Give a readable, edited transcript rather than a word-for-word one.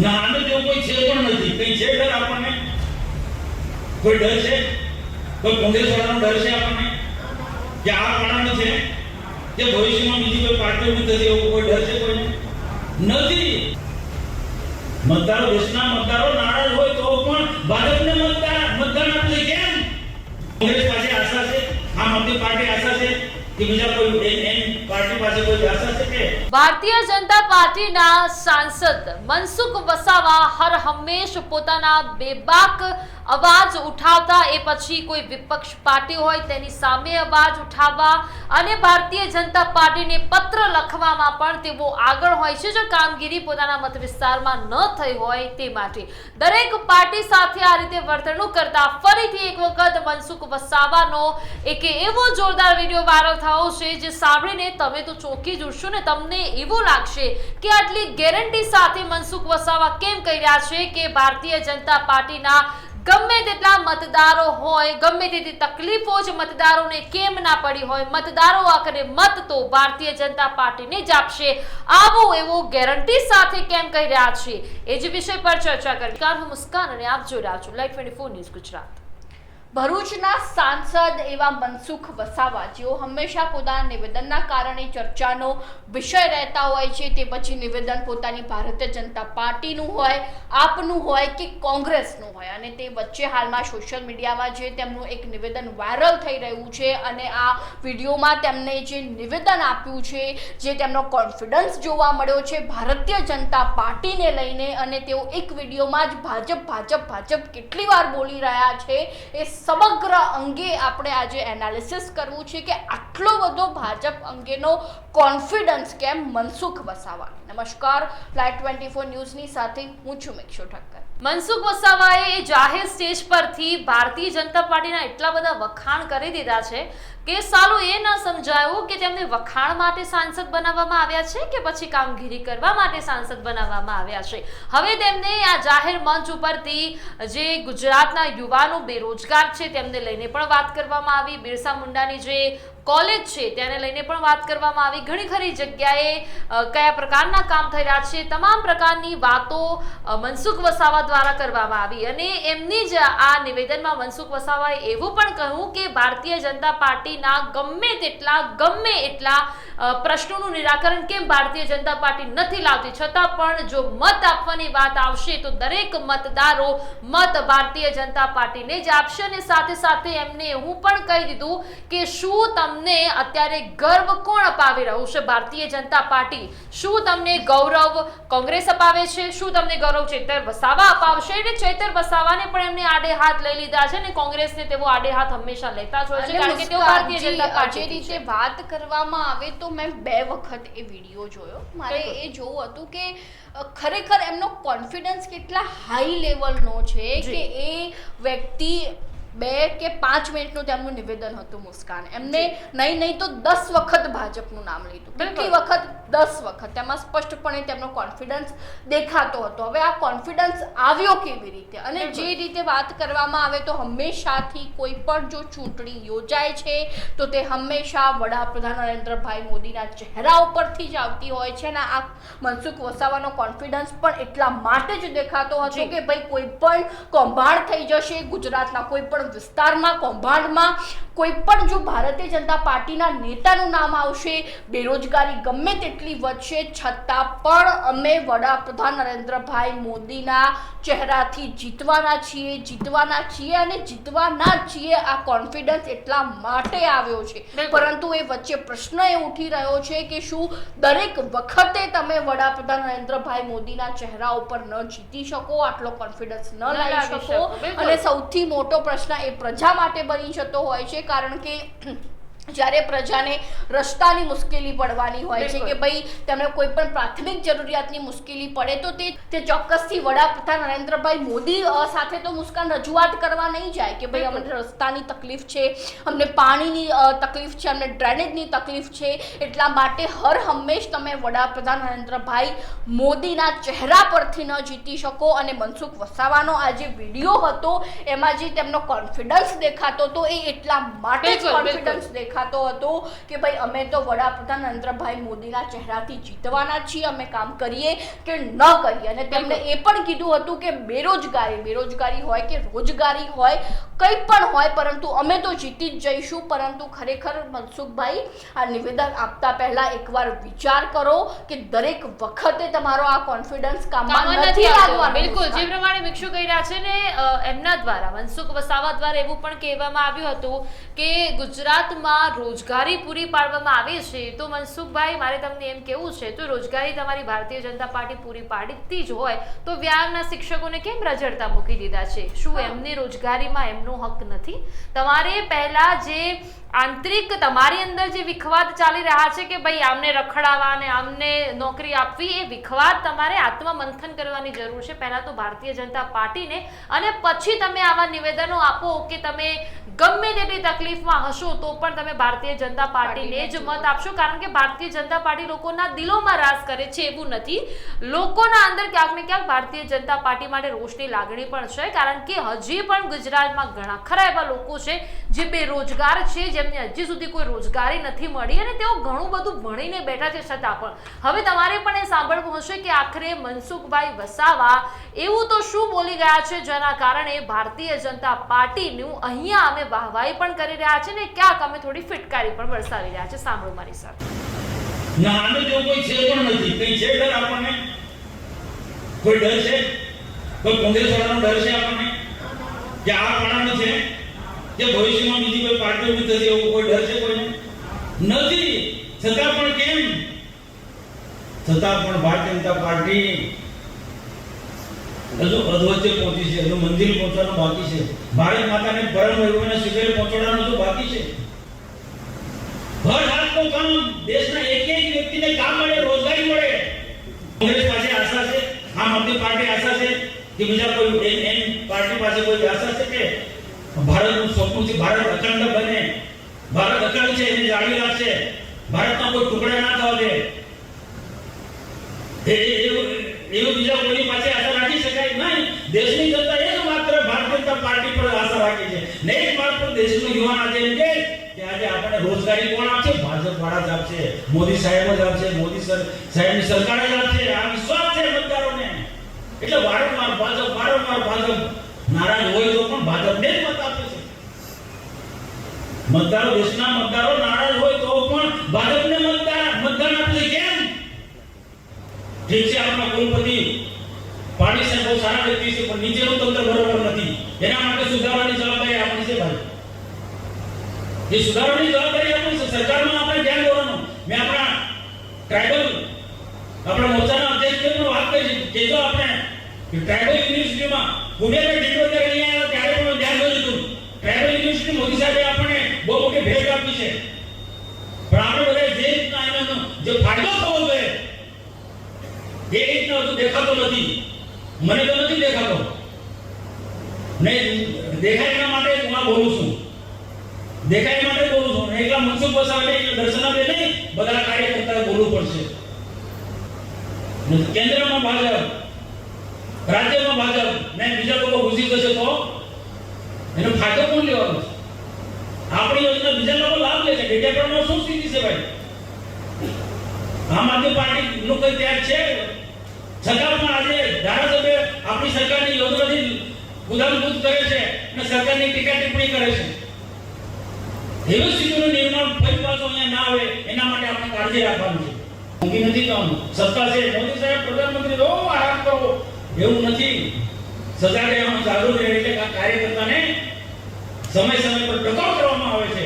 ના આનો જો કોઈ છે પણ નથી. કઈ છે ડર આપણને? કોઈ ડર છે? કોઈ કોંગ્રેસ વાળાનો ડર છે આપણને કે આ પાણાનો છે કે ભવિષ્યમાં બીજી કોઈ પાર્ટી ઉભી થશે એવો કોઈ ડર છે કોઈને? નથી. મતદારો, દેશના મતદારો નારાજ હોય તો પણ ભાજપને મતદાન આપશે. કેમ? કોંગ્રેસ પાસે આશા છે, આમ આદમી પાર્ટી આશા છે કે બીજા કોઈ એન પાર્ટી પાસે કોઈ આશા છે કે? ભારતીય જનતા પાર્ટીના સાંસદ મનસુખ વસાવા હર હંમેશ પોતાના બેબાક અવાજ ઉઠાવતા, એ પછી કોઈ વિપક્ષ પાર્ટી હોય તેની સામે અવાજ ઉઠાવવા અને ભારતીય જનતા પાર્ટીને પત્ર લખવામાં પણ તેઓ આગળ હોય છે, જો કામગીરી પોતાના મત વિસ્તારમાં ન થઈ હોય તે માટે. દરેક પાર્ટી સાથે આ રીતે વર્તણૂક કરતા ફરીથી એક વખત મનસુખ વસાવાનો એક એવો જોરદાર વિડીયો વાયરલ થયો છે જે સાંભળીને તમે તો ચોંકી જશો ને તમને એવું લાગશે કે આટલી ગેરંટી સાથે મનસુખ વસાવા કેમ કહી રહ્યા છે કે ભારતીય જનતા પાર્ટીના ગમે તેટલા મતદારો હોય, ગમે તેટલી તકલીફો જ મતદારોને કેમ ના પડી હોય, મતદારો આખરે મત તો ભારતીય જનતા પાર્ટીને જ આપશે, આવું એવું ગેરંટી સાથે કેમ કહી રહ્યા છે, એ જ વિષય પર ચર્ચા કરવી. હું મુસ્કાન અને આપ જોઈ રહ્યા છો લાઈવ 24 ન્યૂઝ ગુજરાત. ભરૂચના સાંસદ એવા મનસુખ વસાવા જેઓ હંમેશા પોતાના નિવેદનના કારણે ચર્ચાનો વિષય રહેતા હોય છે, તે પછી નિવેદન પોતાની ભારતીય જનતા પાર્ટીનું હોય, આપનું હોય કે કોંગ્રેસનું હોય, અને તે વચ્ચે હાલમાં સોશિયલ મીડિયામાં જે તેમનું એક નિવેદન વાયરલ થઈ રહ્યું છે અને આ વિડીયોમાં તેમને જે નિવેદન આપ્યું છે, જે તેમનો કોન્ફિડન્સ જોવા મળ્યો છે ભારતીય જનતા પાર્ટીને લઈને, અને તેઓ એક વિડીયોમાં જ ભાજપ કેટલી વાર બોલી રહ્યા છે એ સમગ્ર અંગે આપણે આજે એનાલિસિસ કરવું છે કે આટલો બધો ભાજપ અંગેનો કોન્ફિડન્સ કેમ મનસુખ વસાવા. નમસ્કાર, લાઈવ 24 ન્યૂઝની સાથે હું છું મિક્ષુ ઠક્કર. મનસુખ વસાવાએ જાહેર સ્ટેજ પરથી ભારતીય જનતા પાર્ટીના એટલા બધા વખાણ કરી દીધા છે કે સાલું એ ન સમજાયું કે તેમને વખાણ માટે સાંસદ બનાવવામાં આવ્યા છે કે પછી કામગીરી કરવા માટે સાંસદ બનાવવામાં આવ્યા છે. હવે તેમને આ જાહેર મંચ ઉપરથી જે ગુજરાતના યુવાનો બેરોજગાર છે તેમને લઈને પણ વાત કરવામાં આવી, બિરસા મુંડાની જે કોલેજ છે તેને લઈને પણ વાત કરવામાં આવી, ઘણી ખરી જગ્યાએ કયા પ્રકારના કામ થઈ રહ્યા છે, તમામ પ્રકારની વાતો મનસુખ વસાવા દ્વારા કરવામાં આવી. અને એમની જ આ નિવેદનમાં મનસુખ વસાવાએ એવું પણ કહ્યું કે ભારતીય જનતા પાર્ટીના ગમે એટલા પ્રશ્નોનું નિરાકરણ કેમ ભારતીય જનતા પાર્ટી નથી લાવતી, છતાં પણ જો મત આપવાની વાત આવશે તો દરેક મતદારો મત ભારતીય જનતા પાર્ટીને જ આપશે. અને સાથે સાથે એમને એવું પણ કહી દીધું કે શું તમને અત્યારે ગર્વ કોણ અપાવી રહ્યું છે, ભારતીય જનતા પાર્ટી? શું તમને ગૌરવ કોંગ્રેસ અપાવે છે? શું તમને ગૌરવ ચૈતર વસાવા અપાવશે? એટલે ચૈતર વસાવાને પણ એમને આડે હાથ લઈ લીધા છે, અને કોંગ્રેસને તેઓ આડે હાથ હંમેશા લેતા જ હોય છે, કારણ કે તેઓ ભારતીય જનતા પાર્ટી જે રીતે વાત કરવામાં આવે તો મેં 2 વખત એ વિડીયો જોયો. મારે એ જોવું હતું કે ખરેખર એમનો કોન્ફિડન્સ કેટલા હાઈ લેવલનો છે કે એ વ્યક્તિ 2 કે 5 મિનિટનું તેમનું નિવેદન હતું. મુસ્કાન એમને નહીં તો 10 વખત ભાજપનું નામ લીધું, કેટલી વખત? 10 વખત. તેમાં સ્પષ્ટપણે તેમનો કોન્ફિડન્સ દેખાતો હતો. હવે આ કોન્ફિડન્સ આવ્યો કેવી રીતે? અને જે રીતે વાત કરવામાં આવે તો હંમેશાથી કોઈ પણ જો ચૂંટણી યોજાય છે તો તે હંમેશા વડાપ્રધાન નરેન્દ્રભાઈ મોદીના ચહેરા ઉપરથી જ આવતી હોય છે, અને આ મનસુખ વસાવાનો કોન્ફિડન્સ પણ એટલા માટે જ દેખાતો હતો કે ભાઈ કોઈ પણ કૌભાંડ થઈ જશે ગુજરાતના કોઈ પણ વિસ્તારમાં, કૌભાંડમાં કોઈ પણ જો ભારતીય જનતા પાર્ટીના નેતાનું નામ આવશે, બેરોજગારી ગમે તેટલી વધશે, છતાં પણ અમે વડાપ્રધાન નરેન્દ્રભાઈ મોદીના ચહેરાથી જીતવાના છીએ અને જીતવાના છીએ. આ કોન્ફિડન્સ એટલા માટે આવ્યો છે. પરંતુ એ વચ્ચે પ્રશ્ન એ ઉઠી રહ્યો છે કે શું દરેક વખતે તમે વડાપ્રધાન નરેન્દ્રભાઈ મોદીના ચહેરા ઉપર ન જીતી શકો, આટલો કોન્ફિડન્સ ન લાવી શકો? અને સૌથી મોટો પ્રશ્ન એ પ્રજા માટે બની જતો હોય છે, કારણ કે જ્યારે પ્રજાને રસ્તાની મુશ્કેલી પડવાની હોય છે કે ભાઈ તેમને કોઈ પણ પ્રાથમિક જરૂરિયાતની મુશ્કેલી પડે તો તે ચોક્કસથી વડાપ્રધાન નરેન્દ્રભાઈ મોદી સાથે તો મુસ્કાન રજૂઆત કરવા નહીં જાય કે ભાઈ અમને રસ્તાની તકલીફ છે, અમને પાણીની તકલીફ છે, અમને ડ્રેનેજની તકલીફ છે, એટલા માટે હર હંમેશ તમે વડાપ્રધાન નરેન્દ્રભાઈ મોદીના ચહેરા પરથી ન જીતી શકો. અને મનસુખ વસાવાનો આ જે વિડીયો હતો એમાં જે તેમનો કોન્ફિડન્સ દેખાતો હતો એ એટલા માટે જ કોન્ફિડન્સ દેખાતો દેખાતો હતો કે ભાઈ અમે તો વડાપ્રધાન નરેન્દ્રભાઈ મોદીના ચહેરાથી જીતવાના છીએ, અમે કામ કરીએ કે ન કરીએ. અને તેમણે એ પણ કીધું હતું કે બેરોજગારી હોય કે રોજગારી હોય, કંઈ પણ હોય, પરંતુ અમે તો જીતી જ જઈશું. પરંતુ ખરેખર મનસુખભાઈ, આ નિવેદન આપતા પહેલા એકવાર વિચાર કરો કે દરેક વખતે તમારો આ કોન્ફિડન્સ કામમાં નથી લાગવાનો. બિલકુલ, જે પ્રમાણે મિક્ષુ કહી રહ્યા છે ને, એમના દ્વારા મનસુખ વસાવા દ્વારા એવું પણ કહેવામાં આવ્યું હતું કે ગુજરાતમાં રોજગારી પૂરી પાડવામાં આવી છે. તો મનસુખભાઈ, મારે તમને એમ કેવું છે, તો રોજગારી તમારી ભારતીય જનતા પાર્ટી પૂરી પાડતી જ હોય તો વ્યાયામના શિક્ષકોને કેમ રજડતા મૂકી દીધા છે? શું એમની રોજગારીમાં એમનો હક નથી? તમારે પહેલા જે આંતરિક તમારી અંદર જે વિખવાદ ચાલી રહ્યા છે કે ભાઈ આમને રખડાવવા અને આમને નોકરી આપવી, એ વિખવાદ તમારે આત્મમંથન કરવાની જરૂર છે પહેલા તો ભારતીય જનતા પાર્ટીને, અને પછી તમે આવા નિવેદનો આપો કે તમે ગમે તેટલી તકલીફમાં હશો તો પણ તમે ભારતીય જનતા પાર્ટીને જ મત આપશો. કારણ કે ભારતીય જનતા પાર્ટી લોકોના દિલોમાં રાજ કરે છે એવું નથી. લોકોના અંદર ક્યાંક ને ક્યાંક ભારતીય જનતા પાર્ટી માટે રોષની લાગણી પણ છે. કારણ કે હજી પણ ગુજરાતમાં ઘણા ખરા એવા લોકો છે જે બેરોજગાર છે, જેમને હજી સુધી કોઈ રોજગારી નથી મળી અને તેઓ ઘણું બધું ભણીને બેઠા છે છતાં પણ. હવે તમારે પણ એ સાંભળવું હશે કે આખરે મનસુખભાઈ વસાવા એવું તો શું બોલી ગયા છે જેના કારણે ભારતીય જનતા પાર્ટીનું અહીંયા અમે વાહવાઈ પણ કરી રહ્યા છે ને ક્યાંક અમે થોડી ફિટકારી પણ વરસાવી રહ્યા છે. સાંભળો મારી સાથે. ના, આને જો કોઈ છે પણ નથી. કઈ છે ડર આપણને? કોઈ ડર છે? કોઈ કોંગ્રેસ વાળાનો ડર છે આપણને કે આ પાણાનું છે કે ભવિષ્યમાં બીજી કોઈ પાર્ટી ઉભી થશે એવો કોઈ ડર છે કોઈને? નથી. છતાં પણ કેમ? છતાં પણ ભારતીય જનતા પાર્ટી હજુ અધવચ્ચે પહોંચી છે, હજુ મંદિર પહોંચવાનું બાકી છે. ભારત માતાને પરમ વૈભવના શિખરે પહોંચાડવાનું હજુ બાકી છે. હર હાથનું કામ, દેશના એક એક વ્યક્તિને કામ મળે, રોજગારી મળે. કોંગ્રેસ પાસે આશા છે, આમ આદમી પાર્ટી આશા છે કે બીજા કોઈ એમ પાર્ટી પાસે કોઈ આશા છે કે ભારતનું સપનું છે ભારત અખંડ બને, ભારત અખંડ છે એને જાળવી રાખશે, ભારતના કોઈ ટુકડા ના થવા દે, એવું બીજા કોઈ પાસે આશા રાખી શકાય નહીં. દેશની જનતા એ જ માત્ર ભારતીય જનતા પાર્ટી પર આશા રાખી છે ને એક માત્ર દેશનો યુવાન આજે એમ કે આજે આપણને રોજગારી કોણ આપશે? ભાજપ વાળા જ આપશે, મોદી સાહેબ જ આપશે, મોદી સાહેબની સરકાર જ આપશે. આ વિશ્વાસ છે મતદારોને. એટલે વારંવાર ભાજપ નારાજ હોય તો પણ ભાજપને જ મત આપે છે. મતદારો, દેશના મતદારો નારાજ હોય તો પણ ભાજપને મતદાન આપે છે. કેમ? ઠીક છે, આપણા કુલપતિ પાણી સાહેબ બહુ સારા વ્યક્તિ છે, પણ નીચેનું તંત્ર બરોબર નથી. એના માટે સુધારવાની જવાબદારી આપણી છે ભાઈ. એ સુધારવાની જવાબદારી આપણી છે. સરકારમાં આપણે ધ્યાન દોરવાનું. મેં આપણા મોરચાના અધ્યક્ષને પણ વાત કરી કે જો આપણે ટ્રાઇબલ યુનિવર્સિટીમાં પુણેમાં ડિપ્લોમા કરી આવ્યા ત્યારે પણ ધ્યાન દોર્યું હતું. ટ્રાઇબલ યુનિવર્સિટી મોદી સાહેબે આપણને બહુ મોટી ભેટ આપી છે, પણ આપણે બધા જે રીતના એનો જે ફાયદો થવો જોઈએ એ રીતના હજુ દેખાતો નથી. મને તો નથી દેખાતો. નહીં દેખાય એના માટે હું આ બોલું છું. દેખાય માટે બોલું છું. એકલા મનસુખ વસાવા એટલે દર્શનાબે નહીં, બધા કાર્યકર્તાએ બોલવું પડશે. કેન્દ્રમાં ભાજપ, રાજ્યમાં ભાજપ ને બીજા લોકો ઘૂસી જશે તો એનો ફાયદો કોણ લેવાનો છે? આપણી યોજના બીજા લોકો લાભ લે છે. ડેડિયાપાડામાં શું સ્થિતિ છે ભાઈ? આમ આદમી પાર્ટી નું કઈ ત્યાગ છે? છતાં પણ આજે ધારાસભ્ય આપણી સરકારની યોજનાથી ઉદાહરણભૂત કરે છે અને સરકારની ટીકા ટિપ્પણી કરે છે. એવી સ્થિતિનું નિર્માણ ફરી પાછું અહીંયા ના આવે એના માટે આપણે કાળજી રાખવાની છે. ઊંઘી નથી થવાનું. સત્તા છે, મોદી સાહેબ પ્રધાનમંત્રી રહો, આરામ કરો એવું નથી. સજાગ રહેવાનું, જાગૃત રહે એટલે કાર્યકર્તાને સમય પર ટકાવ કરવામાં આવે છે.